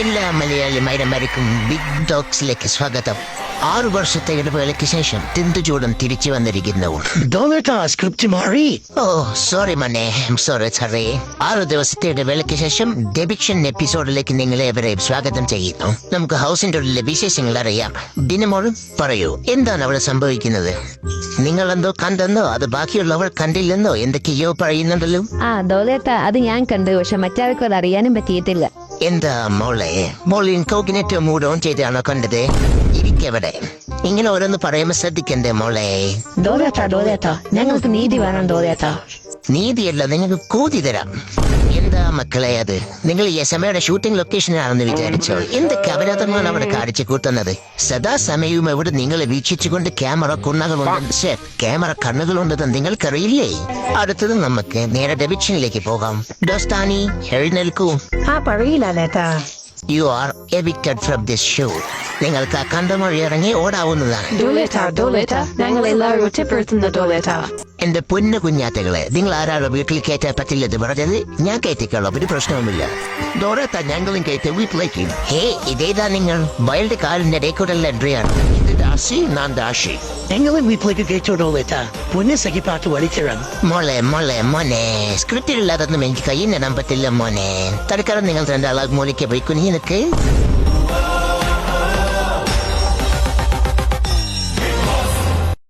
എല്ലാ മലയാളി മൈരന്മാർക്കും ബിഗ് ഡോഗ്സിലേക്ക് സ്വാഗതം. 6 വർഷത്തെ ഇടവേളയ്ക്ക് ശേഷം തിന്തുചൂടൻ തിരിച്ചു വന്നിരിക്കുന്നു. സ്ക്രിപ്റ്റ് മാറി. ഓ സോറി മനെ, സോറി സാറേ. 6 ദിവസത്തെ ഇടവേളയ്ക്ക് ശേഷം ഡെബിക്ഷൻ എപ്പിസോഡിലേക്ക് നിങ്ങളെ ഏവരെയും സ്വാഗതം ചെയ്യുന്നു. നമുക്ക് ഹൗസിന്റെ ഉള്ളിലെ വിശേഷങ്ങൾ അറിയാം. ദിനമോൾ പറയൂ, എന്താണ് അവിടെ സംഭവിക്കുന്നത്? നിങ്ങളെന്തോ കണ്ടെന്നോ അത് ബാക്കിയുള്ളവർ കണ്ടില്ലെന്നോ എന്തൊക്കെയോ പറയുന്നുണ്ടല്ലോ. അത് ഞാൻ കണ്ടു, പക്ഷെ മറ്റാർക്കും അത് അറിയാനും പറ്റിയിട്ടില്ല. എന്താ മോൾ ഇൻകോഗ്നേറ്റോ മൂഡ് ഓൺ ചെയ്താണോ കണ്ടത്? ഇരിക്കവിടെ. ഇങ്ങനെ ഓരോന്ന് പറയുമ്പോ ശ്രദ്ധിക്കണ്ടേ മോളെ? ഞങ്ങൾക്ക് നീതി വേണം ഡോലേത്ത. നീതിയല്ല, നിങ്ങൾക്ക് കൂതി തരാം. എന്താ മക്കളെ അത്? നിങ്ങൾ യസമയുടെ ഷൂട്ടിംഗ് ലൊക്കേഷനാണെന്ന് വിചാരിച്ചോ? എന്തൊക്കെ അപരാധമാണ് അവിടെ കാണിച്ചു കൂട്ടുന്നത്? സദാസമയവും അവിടെ നിങ്ങളെ വീക്ഷിച്ചുകൊണ്ട് ക്യാമറ കണ്ണുകളുണ്ടെന്ന് നിങ്ങൾക്കറിയില്ലേ? അടുത്തത് നമുക്ക് നേരെ ഡെബിക്ഷനിലേക്ക് പോകാം. ഡോസ്താനി എഴുന്നേൽക്കൂ. You are evicted from this show. നിങ്ങൾക്ക് ആ കണ്ടമൊഴി ഇറങ്ങി ഓടാവുന്നതാണ്. എന്റെ പൊന്നു കുഞ്ഞാത്തകളെ, നിങ്ങൾ ആരാളോ വീട്ടിൽ കയറ്റാൻ പറ്റില്ലെന്ന് പറഞ്ഞത്? ഞാൻ കയറ്റിക്കോളാം, ഒരു പ്രശ്നവുമില്ല. ഡോറേത്ത ഞങ്ങളും കയറ്റി വീട്ടിലേക്ക്. ഇതേതാ നിങ്ങൾ? വൈൽഡ് കാലിന്റെ ഇടയ്ക്കൂടൽ എൻട്രിയാണ്. ഇത് ദാസി, ഞാൻ ദാഷി. ഞങ്ങളെ വീട്ടിലേക്ക് കയറ്റോടോലേത്ത. പൊന്നെ സഖിപ്പാട്ട് വലിച്ചിടാം. മോനെ സ്ക്രിപ്റ്റിലുള്ളതൊന്നും എനിക്ക് കയ്യിൽ നിടാൻ പറ്റില്ല മോനെ. തൽക്കാലം നിങ്ങൾ 2 ആളാൽ മോളിക്ക് പോയി കുഞ്ഞിനക്ക്.